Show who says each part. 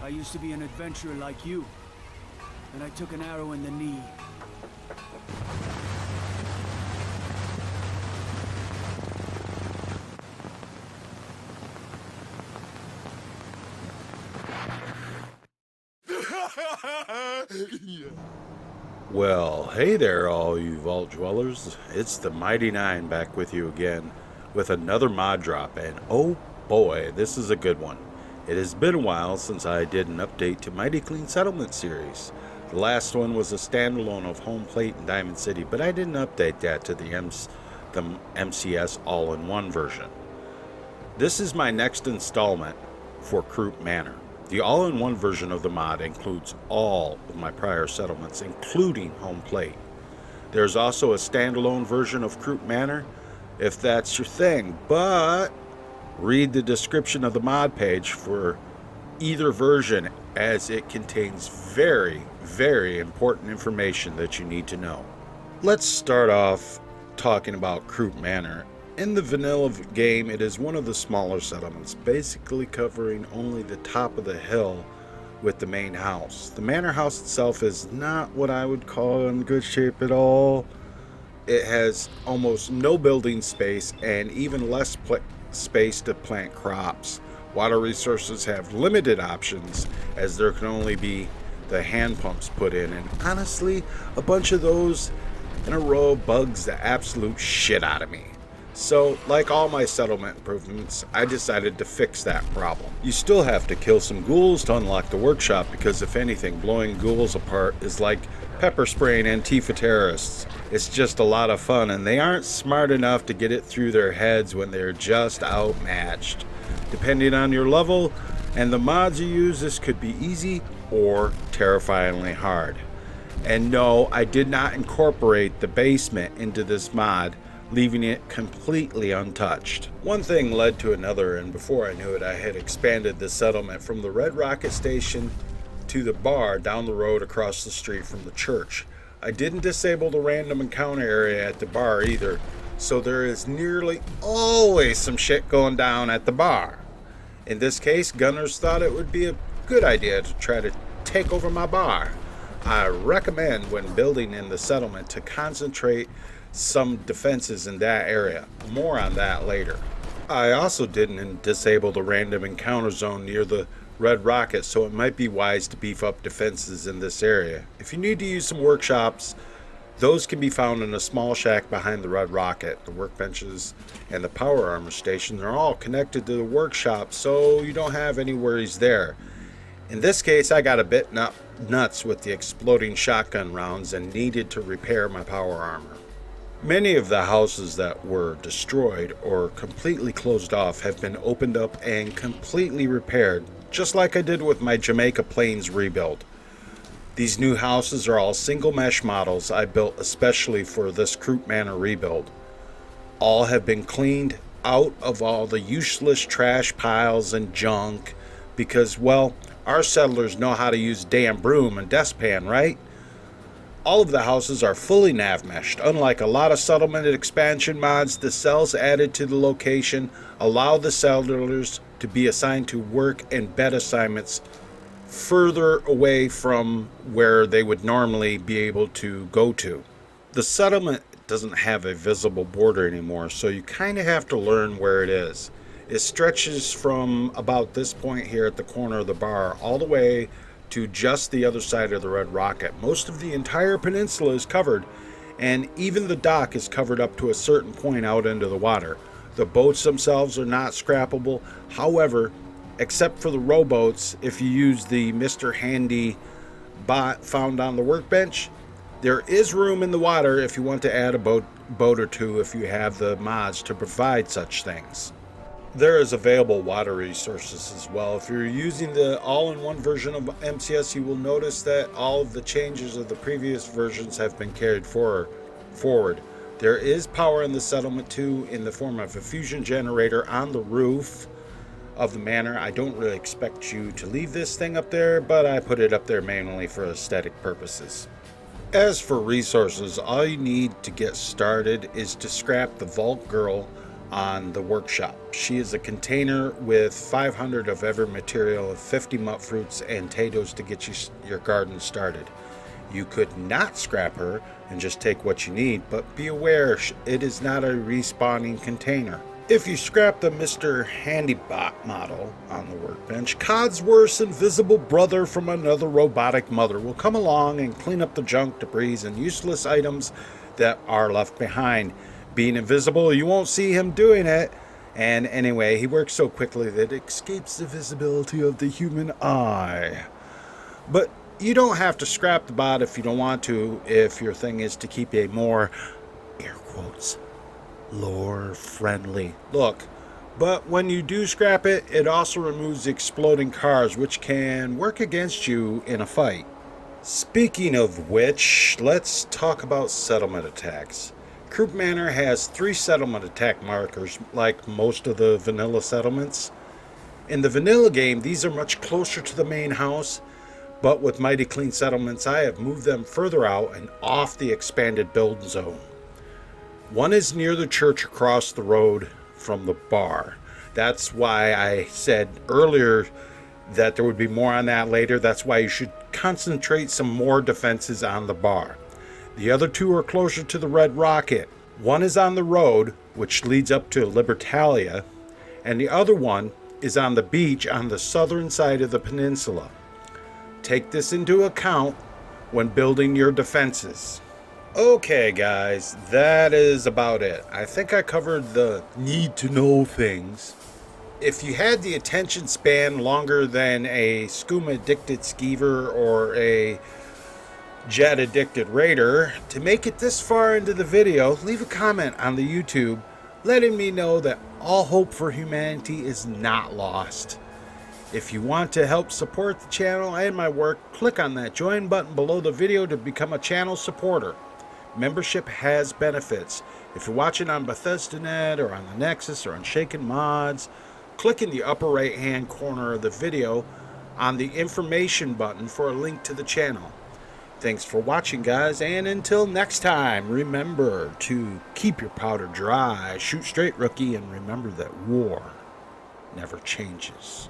Speaker 1: I used to be an adventurer like you, and I took an arrow in the knee.
Speaker 2: Well, hey there, all you vault dwellers. It's the Mighty Nine back with you again with another mod drop, and oh boy, this is a good one. It has been a while since I did an update to Mighty Clean Settlement series. The last one was a standalone of Home Plate and Diamond City, but I didn't update that to the MCS all-in-one version. This is my next installment for Croup Manor. The all-in-one version of the mod includes all of my prior settlements, including Home Plate. There's also a standalone version of Croup Manor, if that's your thing, but read the description of the mod page for either version, as it contains very, very important information that you need to know. Let's start off talking about Croup Manor. In the vanilla game, it is one of the smaller settlements, basically covering only the top of the hill with the main house. The manor house itself is not what I would call in good shape at all. It has almost no building space and even less space to plant crops. Water resources have limited options, as there can only be the hand pumps put in, and honestly, a bunch of those in a row bugs the absolute shit out of me. So, like all my settlement improvements, I decided to fix that problem. You still have to kill some ghouls to unlock the workshop, because if anything, blowing ghouls apart is like pepper spraying Antifa terrorists. It's just a lot of fun, and they aren't smart enough to get it through their heads when they're just outmatched. Depending on your level and the mods you use, this could be easy or terrifyingly hard. And no, I did not incorporate the basement into this mod, leaving it completely untouched. One thing led to another, and before I knew it, I had expanded the settlement from the Red Rocket Station to the bar down the road across the street from the church. I didn't disable the random encounter area at the bar either, so there is nearly always some shit going down at the bar. In this case, gunners thought it would be a good idea to try to take over my bar. I recommend when building in the settlement to concentrate some defenses in that area. More on that later. I also didn't disable the random encounter zone near the Red Rocket, so it might be wise to beef up defenses in this area. If you need to use some workshops, those can be found in a small shack behind the Red Rocket. The workbenches and the power armor station are all connected to the workshop, so you don't have any worries there. In this case, I got a bit nuts with the exploding shotgun rounds and needed to repair my power armor. Many of the houses that were destroyed or completely closed off have been opened up and completely repaired, just like I did with my Jamaica Plains rebuild. These new houses are all single mesh models I built especially for this Croup Manor rebuild. All have been cleaned out of all the useless trash piles and junk because, well, our settlers know how to use damn broom and dustpan, right? All of the houses are fully nav meshed. Unlike a lot of settlement expansion mods, the cells added to the location allow the settlers to be assigned to work and bed assignments further away from where they would normally be able to go to. The settlement doesn't have a visible border anymore, so you kind of have to learn where it is. It stretches from about this point here at the corner of the bar all the way to just the other side of the Red Rocket. Most of the entire peninsula is covered, and even the dock is covered up to a certain point out into the water. The boats themselves are not scrappable. However, except for the rowboats, if you use the Mr. Handy bot found on the workbench, there is room in the water if you want to add a boat or two if you have the mods to provide such things. There is available water resources as well. If you're using the all-in-one version of MCS, you will notice that all of the changes of the previous versions have been carried forward. There is power in the settlement too, in the form of a fusion generator on the roof of the manor. I don't really expect you to leave this thing up there, but I put it up there mainly for aesthetic purposes. As for resources, all you need to get started is to scrap the Vault Girl on the workshop. She is a container with 500 of every material, 50 mut fruits and potatoes to get your garden started. You could not scrap her and just take what you need, but be aware it is not a respawning container. If you scrap the Mr. Handybot model on the workbench, Codsworth's invisible brother from another robotic mother will come along and clean up the junk, debris, and useless items that are left behind. Being invisible, you won't see him doing it. And anyway, he works so quickly that it escapes the visibility of the human eye. But you don't have to scrap the bot if you don't want to, if your thing is to keep a more, air quotes, lore-friendly look. But when you do scrap it, it also removes exploding cars, which can work against you in a fight. Speaking of which, let's talk about settlement attacks. Croup Manor has 3 settlement attack markers, like most of the vanilla settlements. In the vanilla game, these are much closer to the main house, but with Mighty Clean settlements, I have moved them further out and off the expanded build zone. One is near the church across the road from the bar. That's why I said earlier that there would be more on that later. That's why you should concentrate some more defenses on the bar. The other 2 are closer to the Red Rocket. One is on the road, which leads up to Libertalia, and the other one is on the beach on the southern side of the peninsula. Take this into account when building your defenses. Okay guys, that is about it. I think I covered the need to know things. If you had the attention span longer than a skooma addicted skeever or a jet addicted raider to make it this far into the video, leave a comment on the YouTube letting me know that all hope for humanity is not lost. If you want to help support the channel and my work, click on that join button below the video to become a channel supporter. Membership has benefits. If you're watching on BethesdaNet or on the Nexus or on Shaken Mods, click in the upper right hand corner of the video on the information button for a link to the channel. Thanks for watching guys, and until next time, remember to keep your powder dry, shoot straight rookie, and remember that war never changes.